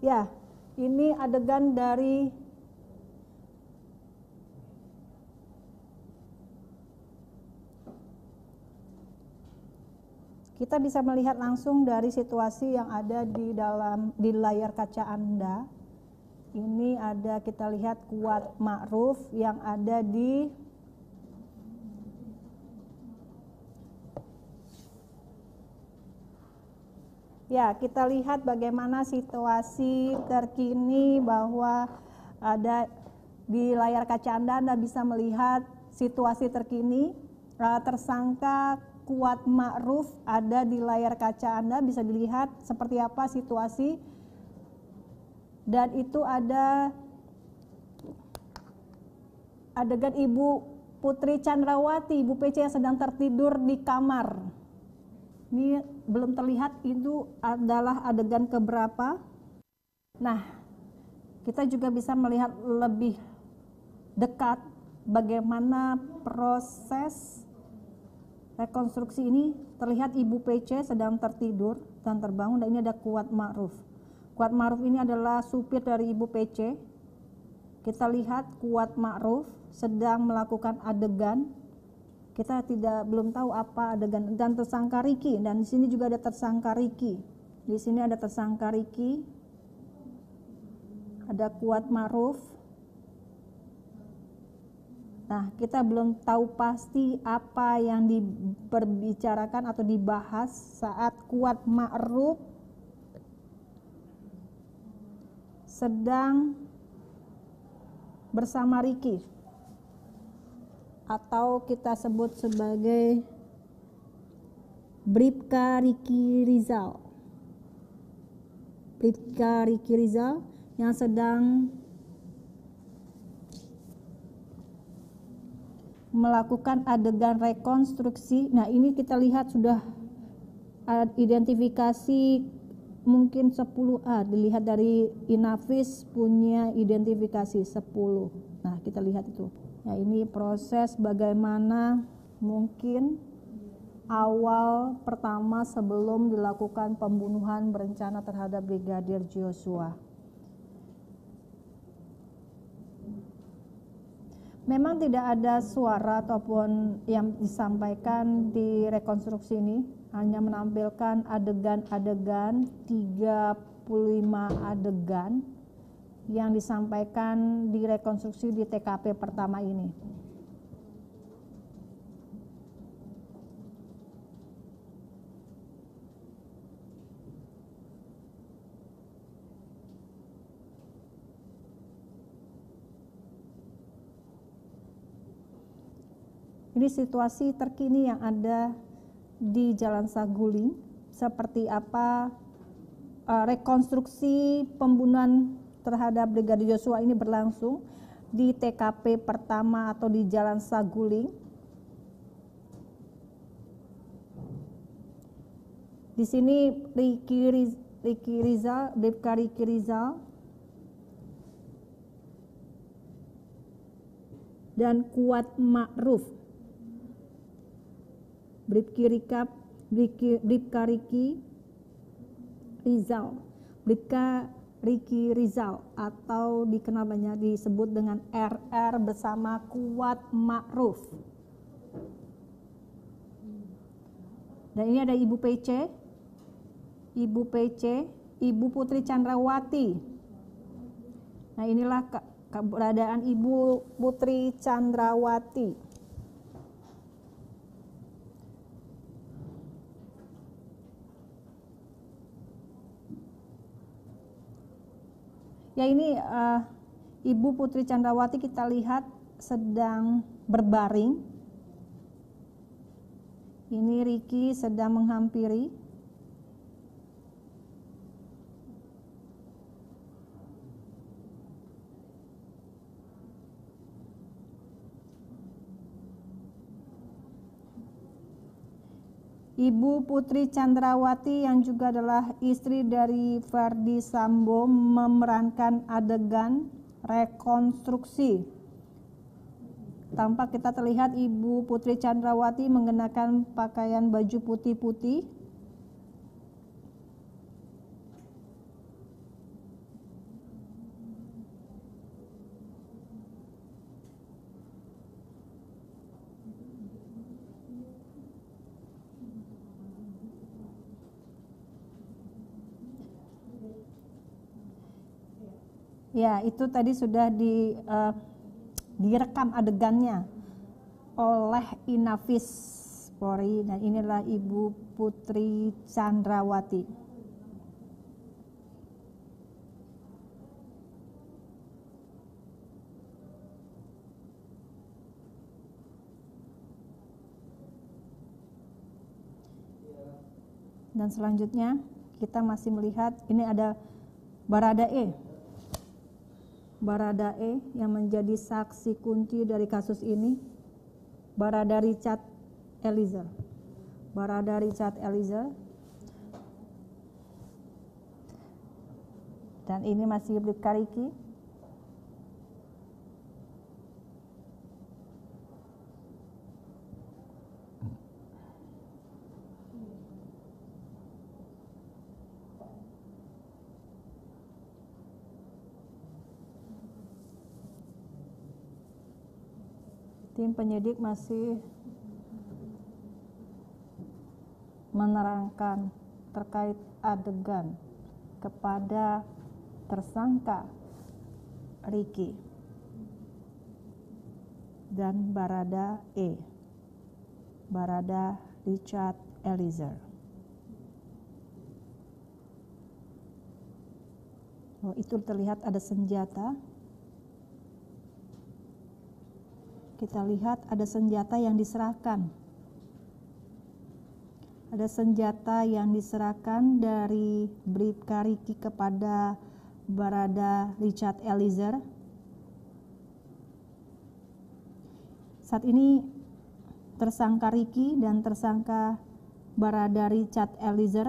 Ya, ini adegan dari kita bisa melihat langsung dari situasi yang ada di layar kaca Anda. Ini ada, kita lihat Kuat Ma'ruf yang ada di ya, kita lihat bagaimana situasi terkini bahwa ada di layar kaca Anda bisa melihat situasi terkini. Tersangka Kuat Ma'ruf ada di layar kaca Anda, bisa dilihat seperti apa situasi. Dan itu ada adegan Ibu Putri Chandrawati, Ibu PC yang sedang tertidur di kamar. Ini belum terlihat itu adalah adegan keberapa. Nah, kita juga bisa melihat lebih dekat bagaimana proses rekonstruksi ini. Terlihat Ibu PC sedang tertidur dan terbangun, dan ini ada Kuat Ma'ruf. Kuat Ma'ruf ini adalah supir dari Ibu PC. Kita lihat Kuat Ma'ruf sedang melakukan adegan. Kita belum tahu apa adegan, dan tersangka Riki, dan di sini juga ada tersangka Riki. Di sini ada tersangka Riki. Ada Kuat Ma'ruf. Nah, kita belum tahu pasti apa yang diperbicarakan atau dibahas saat Kuat Ma'ruf sedang bersama Riki, atau kita sebut sebagai Bribka Riki Rizal. Bribka Riki Rizal yang sedang melakukan adegan rekonstruksi. Nah, ini kita lihat sudah identifikasi mungkin 10A, dilihat dari Inavis punya identifikasi 10. Nah, kita lihat itu. Nah, ini proses bagaimana mungkin awal pertama sebelum dilakukan pembunuhan berencana terhadap Brigadir Joshua. Memang tidak ada suara ataupun yang disampaikan di rekonstruksi ini, hanya menampilkan adegan-adegan, 35 adegan yang disampaikan di rekonstruksi di TKP pertama ini. Ini situasi terkini yang ada di Jalan Saguling, seperti apa rekonstruksi pembunuhan terhadap Brigadir Joshua ini berlangsung di TKP pertama atau di Jalan Saguling. Di sini Riki Rizal, Bribka Riki Rizal dan Kuat Ma'ruf. Bribka Riki Rizal, Bribka Riki Rizal, atau dikenal banyak disebut dengan RR bersama Kuat Ma'ruf. Dan ini ada Ibu PC, Ibu Putri Chandrawati. Nah, inilah keberadaan Ibu Putri Chandrawati. Ya, ini Ibu Putri Chandrawati kita lihat sedang berbaring. Ini Riki sedang menghampiri. Ibu Putri Chandrawati yang juga adalah istri dari Verdi Sambo memerankan adegan rekonstruksi. Tampak kita terlihat Ibu Putri Chandrawati mengenakan pakaian baju putih-putih. Ya, itu tadi sudah direkam adegannya oleh Inafis Polri, dan inilah Ibu Putri Chandrawati. Dan selanjutnya kita masih melihat ini ada Baradae yang menjadi saksi kunci dari kasus ini, Barada Richard Eliezer. Dan ini masih Bribka Riki. Tim penyidik masih menerangkan terkait adegan kepada tersangka Riki dan Barada Richard Eliezer. Itu terlihat ada senjata. Kita lihat ada senjata yang diserahkan. Ada senjata yang diserahkan dari Bribka Riki kepada Barada Richard Eliezer. Saat ini tersangka Riki dan tersangka Barada Richard Eliezer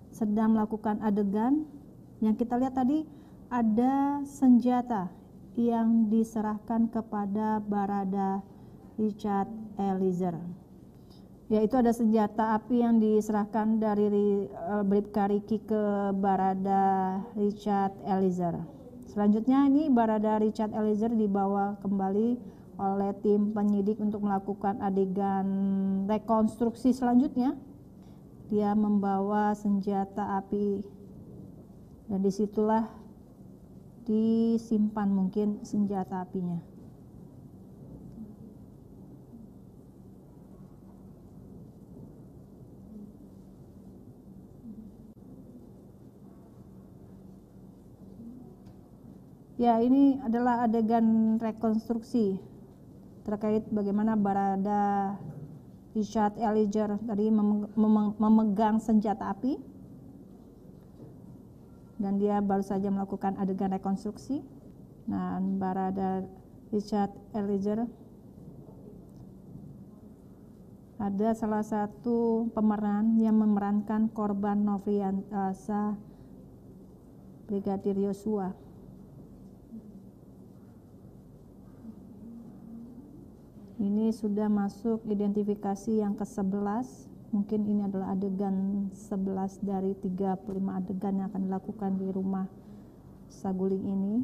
sedang melakukan adegan. Yang kita lihat tadi ada senjata yang diserahkan kepada Barada Richard Eliezer. Yaitu ada senjata api yang diserahkan dari Bribka Riki ke Barada Richard Eliezer. Selanjutnya ini Barada Richard Eliezer dibawa kembali oleh tim penyidik untuk melakukan adegan rekonstruksi selanjutnya. Dia membawa senjata api dan disitulah disimpan mungkin senjata apinya. Ya, ini adalah adegan rekonstruksi terkait bagaimana Barada Richard Eliezer tadi memegang senjata api. Dan dia baru saja melakukan adegan rekonstruksi. Nah, Barada Richard Eliezer ada salah satu pemeran yang memerankan korban Nofriansah Brigadir Yosua. Ini sudah masuk identifikasi yang ke-11. Mungkin ini adalah adegan 11 dari 35 adegan yang akan dilakukan di rumah Saguling ini.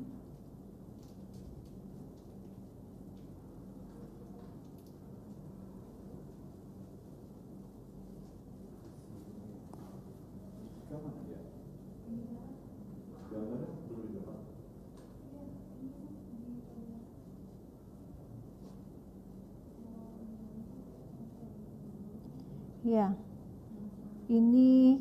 Ya, ini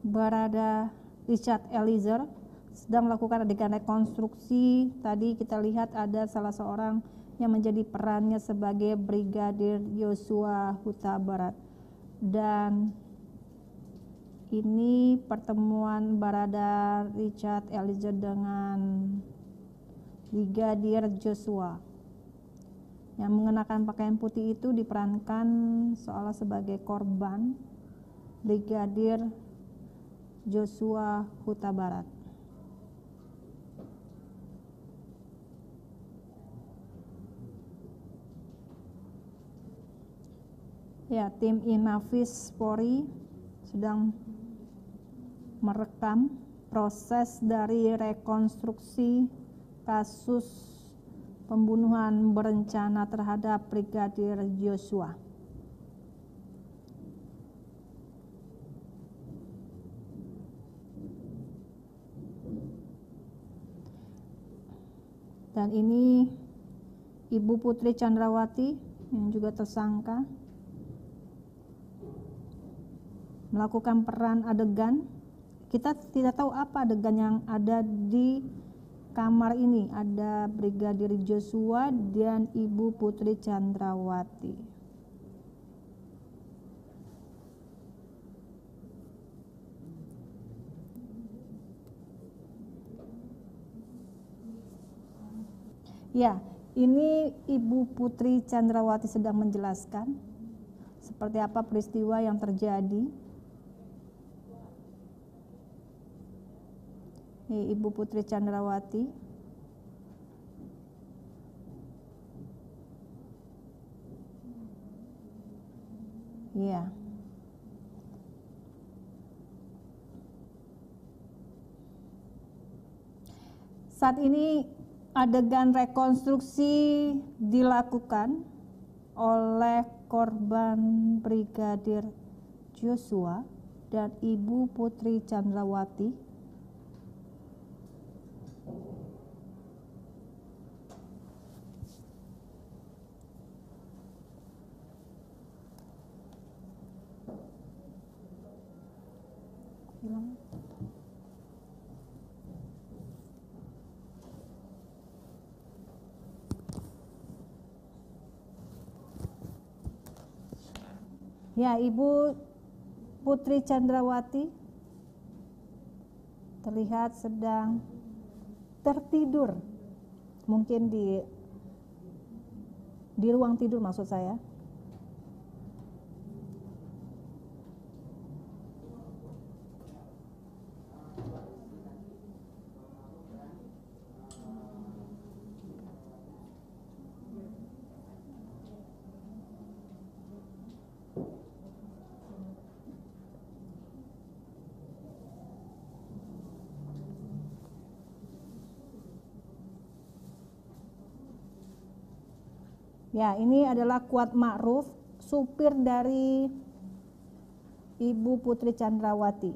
Barada Richard Eliezer sedang melakukan adegan rekonstruksi. Tadi kita lihat ada salah seorang yang menjadi perannya sebagai Brigadir Yosua Huta Barat. Dan ini pertemuan Barada Richard Eliezer dengan Brigadir Joshua. Yang mengenakan pakaian putih itu diperankan seolah sebagai korban Brigadir Joshua Huta Barat. Ya, tim Inafis Polri sedang merekam proses dari rekonstruksi kasus pembunuhan berencana terhadap Brigadir Joshua. Dan ini Ibu Putri Chandrawati yang juga tersangka melakukan peran adegan. Kita tidak tahu apa adegan yang ada di kamar ini. Ada Brigadir Joshua dan Ibu Putri Chandrawati. Ya, ini Ibu Putri Chandrawati sedang menjelaskan seperti apa peristiwa yang terjadi. Ini Ibu Putri Chandrawati. Ya. Saat ini adegan rekonstruksi dilakukan oleh korban Brigadir Joshua dan Ibu Putri Chandrawati. Ya, Ibu Putri Chandrawati terlihat sedang tertidur, mungkin di ruang tidur maksud saya. Ya, ini adalah Kuat Ma'ruf, supir dari Ibu Putri Chandrawati.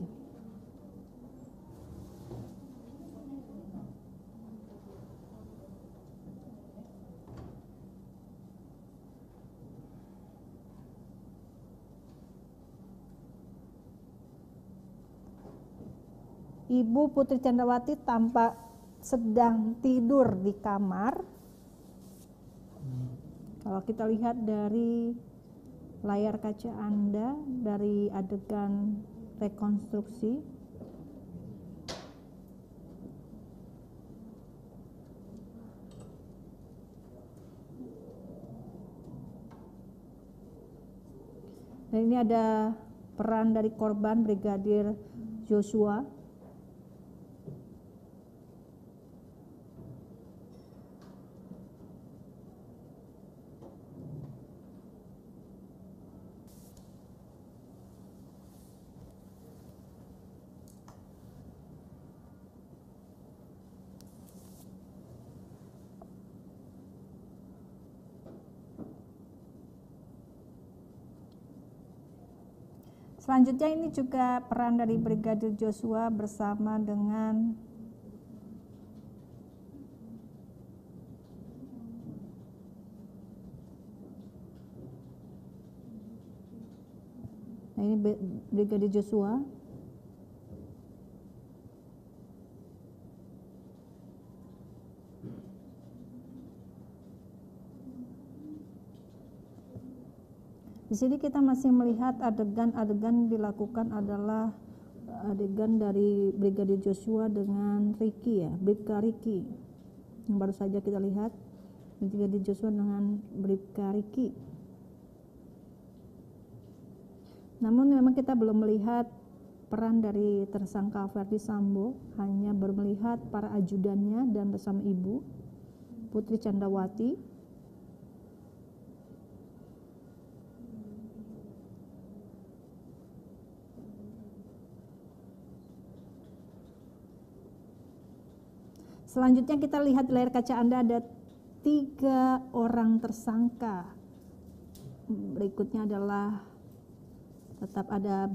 Ibu Putri Chandrawati tampak sedang tidur di kamar. Kalau kita lihat dari layar kaca Anda, dari adegan rekonstruksi, dan ini ada peran dari korban Brigadir Joshua. Selanjutnya ini juga peran dari Brigadir Joshua bersama dengan ini Brigadir Joshua. Di sini kita masih melihat adegan dilakukan adalah adegan dari Brigadir Joshua dengan Ricky, ya, Bribka Ricky. Yang baru saja kita lihat Brigadir Joshua dengan Bribka Ricky. Namun memang kita belum melihat peran dari tersangka Ferdi Sambo, hanya baru melihat para ajudannya dan bersama Ibu Putri Chandrawati. Selanjutnya kita lihat di layar kaca Anda ada 3 orang tersangka. Berikutnya adalah tetap ada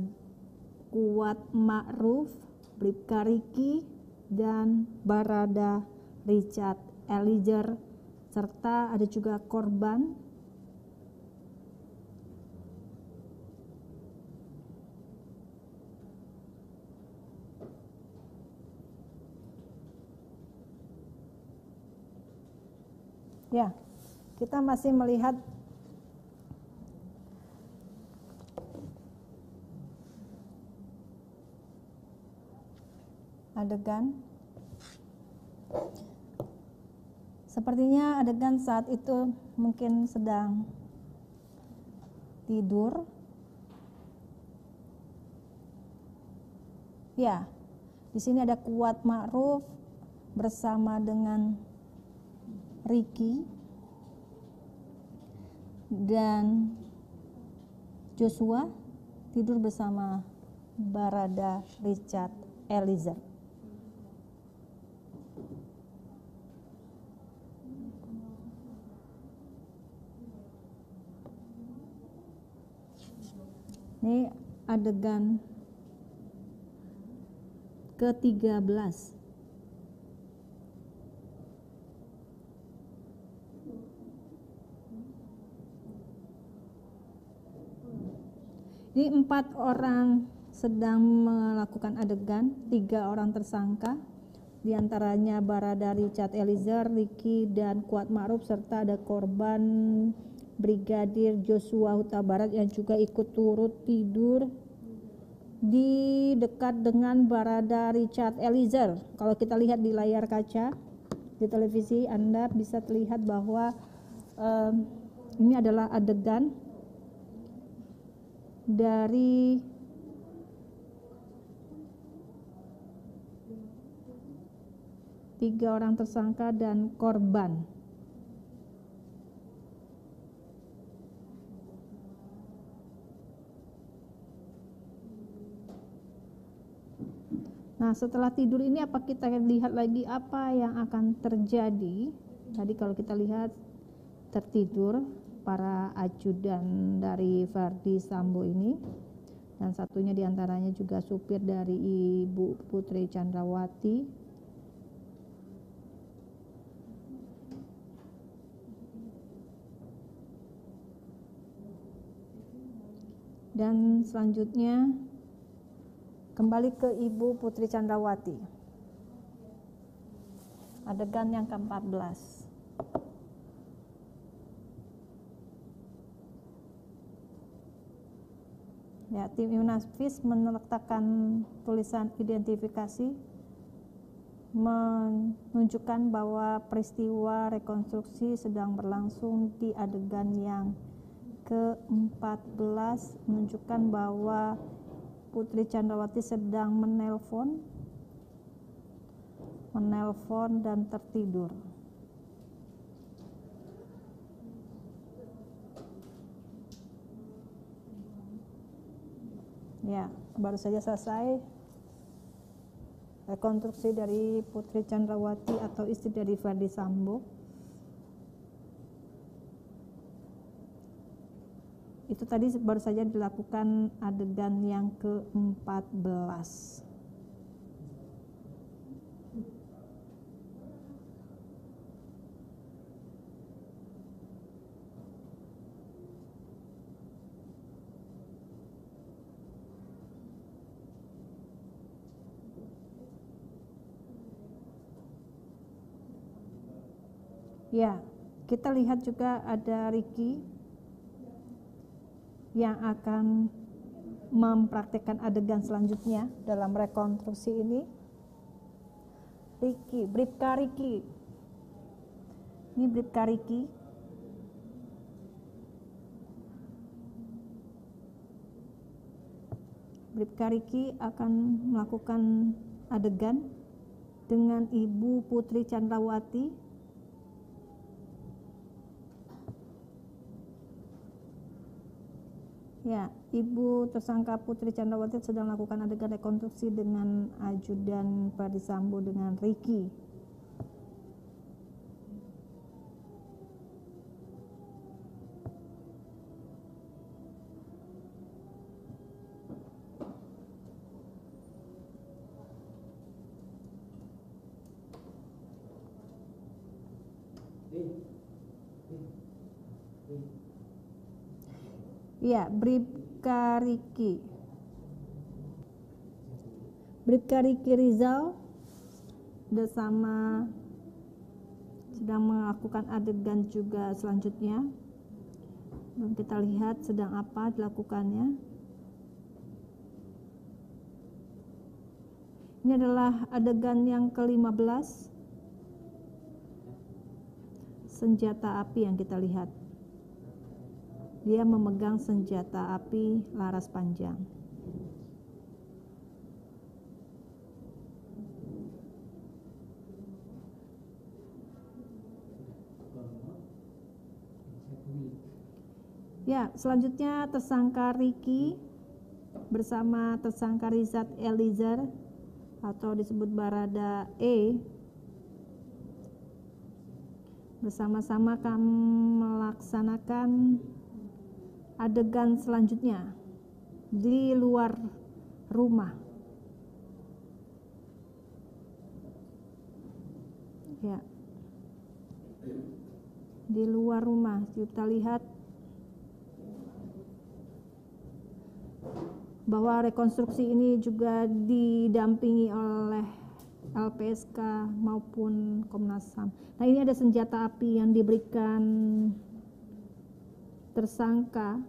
Kuat Ma'ruf, Bribka Ricky, dan Barada Richard Eliezer, serta ada juga korban. Ya, kita masih melihat adegan. Sepertinya adegan saat itu mungkin sedang tidur. Ya, di sini ada Kuat Ma'ruf bersama dengan Ricky dan Joshua tidur bersama Barada Richard Eliezer. Ini adegan ke-13. Ini 4 orang sedang melakukan adegan, 3 orang tersangka, diantaranya Barada Richard Eliezer, Ricky dan Kuat Ma'ruf, serta ada korban Brigadir Joshua Huta Barat yang juga ikut turut tidur di dekat dengan Barada Richard Eliezer. Kalau kita lihat di layar kaca di televisi, Anda bisa terlihat bahwa ini adalah adegan dari tiga orang tersangka dan korban. Nah, setelah tidur ini apa kita lihat lagi apa yang akan terjadi? Tadi kalau kita lihat tertidur para ajudan dari Verdi Sambo ini, dan satunya diantaranya juga supir dari Ibu Putri Chandrawati. Dan selanjutnya kembali ke Ibu Putri Chandrawati. Adegan yang ke-14. Ya, tim Yunafis meletakkan tulisan identifikasi menunjukkan bahwa peristiwa rekonstruksi sedang berlangsung di adegan yang ke-14, menunjukkan bahwa Putri Chandrawati sedang menelpon dan tertidur. Ya, baru saja selesai rekonstruksi dari Putri Chandrawati atau istri dari Verdi Sambo. Itu tadi baru saja dilakukan adegan yang ke-14. Ya, kita lihat juga ada Ricky yang akan mempraktikkan adegan selanjutnya dalam rekonstruksi ini. Ricky, Bribka Ricky. Ini Bribka Ricky. Bribka Ricky akan melakukan adegan dengan Ibu Putri Chandrawati. Ya, Ibu tersangka Putri Chandrawati sedang melakukan adegan rekonstruksi dengan ajudan Verdi Sambo dengan Ricky. Ya, Bribka Riki. Bribka Riki Rizal bersama sedang melakukan adegan juga selanjutnya. Dan kita lihat sedang apa dilakukannya. Ini adalah adegan yang ke-15. Senjata api yang kita lihat. Dia memegang senjata api laras panjang. Ya, selanjutnya tersangka Riki bersama tersangka Richard Eliezer atau disebut Barada E bersama-sama akan melaksanakan adegan selanjutnya di luar rumah. Ya, di luar rumah kita lihat bahwa rekonstruksi ini juga didampingi oleh LPSK maupun Komnas HAM. Nah, ini ada senjata api yang diberikan tersangka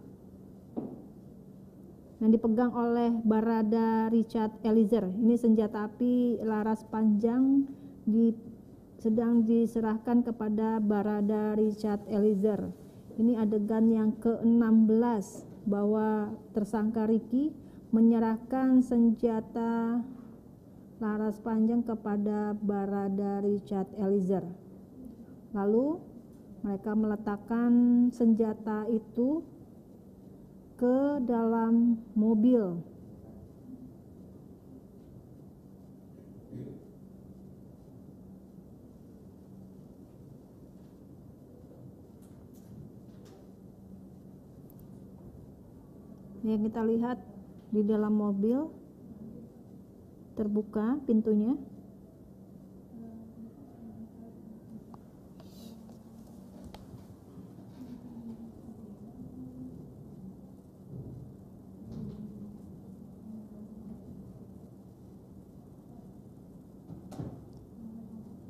yang dipegang oleh Barada Richard Eliezer. Ini senjata api laras panjang sedang diserahkan kepada Barada Richard Eliezer. Ini adegan yang ke-16 bahwa tersangka Riki menyerahkan senjata laras panjang kepada Barada Richard Eliezer. Lalu mereka meletakkan senjata itu ke dalam mobil. Yang kita lihat di dalam mobil terbuka pintunya.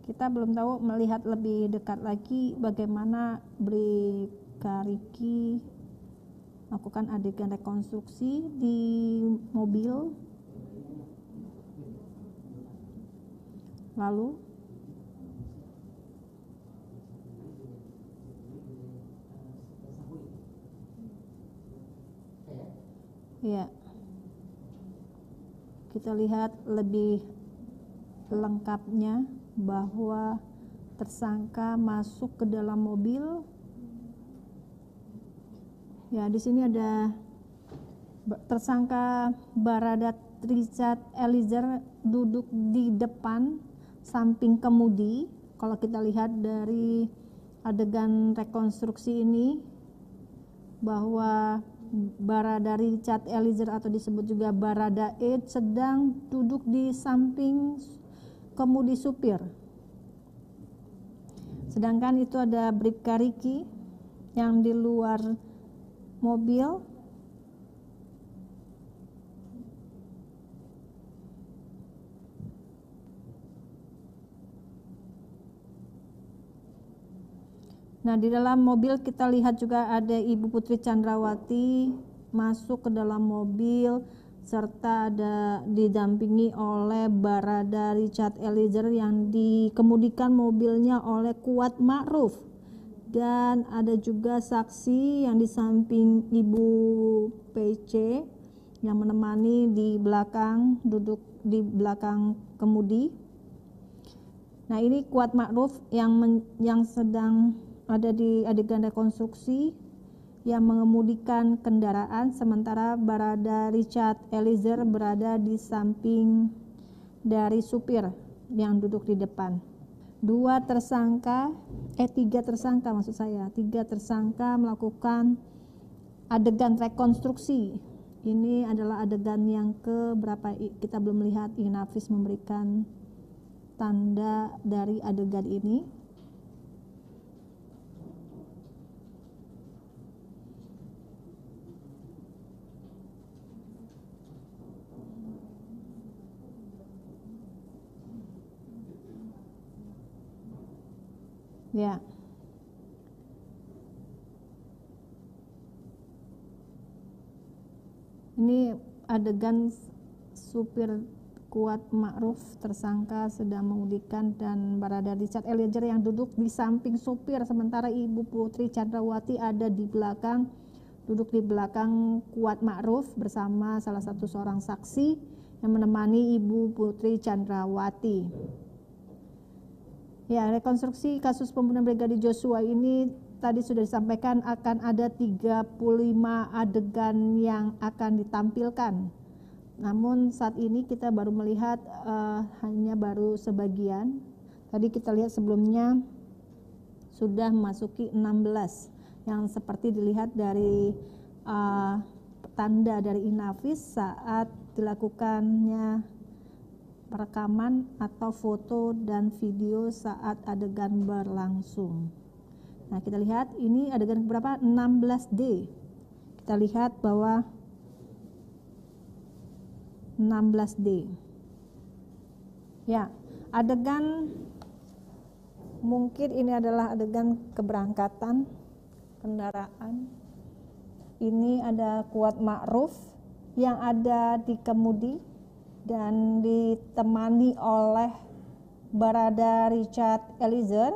Kita belum tahu melihat lebih dekat lagi bagaimana Bribka Riki melakukan adegan rekonstruksi di mobil. Lalu ya, kita lihat lebih lengkapnya bahwa tersangka masuk ke dalam mobil. Ya, di sini ada tersangka Barada Richard Eliezer duduk di depan samping kemudi. Kalau kita lihat dari adegan rekonstruksi ini bahwa Barada Richard Eliezer atau disebut juga Barada E sedang duduk di samping kemudi supir. Sedangkan itu ada Bribka Riki yang di luar mobil. Nah, di dalam mobil kita lihat juga ada Ibu Putri Chandrawati masuk ke dalam mobil serta ada didampingi oleh Barada Richard Eliezer yang dikemudikan mobilnya oleh Kuat Ma'ruf. Dan ada juga saksi yang di samping Ibu PC yang menemani di belakang, duduk di belakang kemudi. Nah, ini Kuat Ma'ruf yang sedang ada di adegan rekonstruksi yang mengemudikan kendaraan, sementara Barada Richard Eliezer berada di samping dari supir yang duduk di depan. Tiga tersangka melakukan adegan rekonstruksi. Ini adalah adegan yang ke berapa, kita belum melihat. Inafis memberikan tanda dari adegan ini. Ya. Ini adegan supir Kuat Ma'ruf tersangka sedang mengemudikan dan Barada Richard Eliezer yang duduk di samping supir, sementara Ibu Putri Chandrawati ada di belakang, duduk di belakang Kuat Ma'ruf bersama salah satu seorang saksi yang menemani Ibu Putri Chandrawati. Ya, rekonstruksi kasus pembunuhan Brigadir Joshua ini tadi sudah disampaikan akan ada 35 adegan yang akan ditampilkan. Namun saat ini kita baru melihat hanya baru sebagian. Tadi kita lihat sebelumnya sudah memasuki 16 yang seperti dilihat dari tanda dari Inavis saat dilakukannya rekaman atau foto dan video saat adegan berlangsung. Nah, kita lihat ini adegan berapa? 16D. Kita lihat bahwa 16D. Ya, adegan mungkin ini adalah adegan keberangkatan kendaraan. Ini ada Kuat Ma'ruf yang ada di kemudi dan ditemani oleh Barada Richard Eliezer,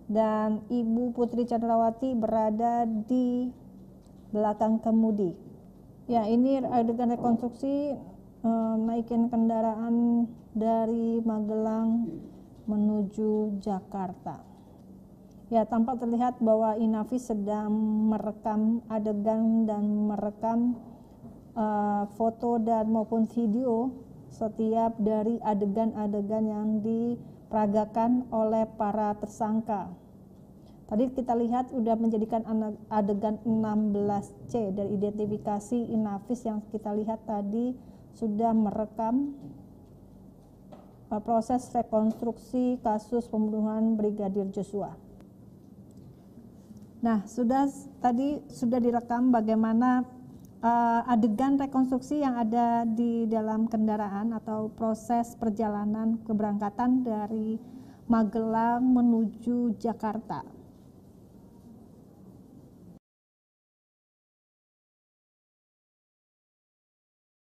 dan Ibu Putri Chandrawati berada di belakang kemudi. Ya, ini adegan rekonstruksi naikin kendaraan dari Magelang menuju Jakarta. Ya, tampak terlihat bahwa Inavis sedang merekam adegan dan merekam foto dan maupun video setiap dari adegan-adegan yang diperagakan oleh para tersangka. Tadi kita lihat sudah menjadikan adegan 16C dari identifikasi Inavis yang kita lihat tadi sudah merekam proses rekonstruksi kasus pembunuhan Brigadir Joshua. Nah, tadi sudah direkam bagaimana adegan rekonstruksi yang ada di dalam kendaraan atau proses perjalanan keberangkatan dari Magelang menuju Jakarta.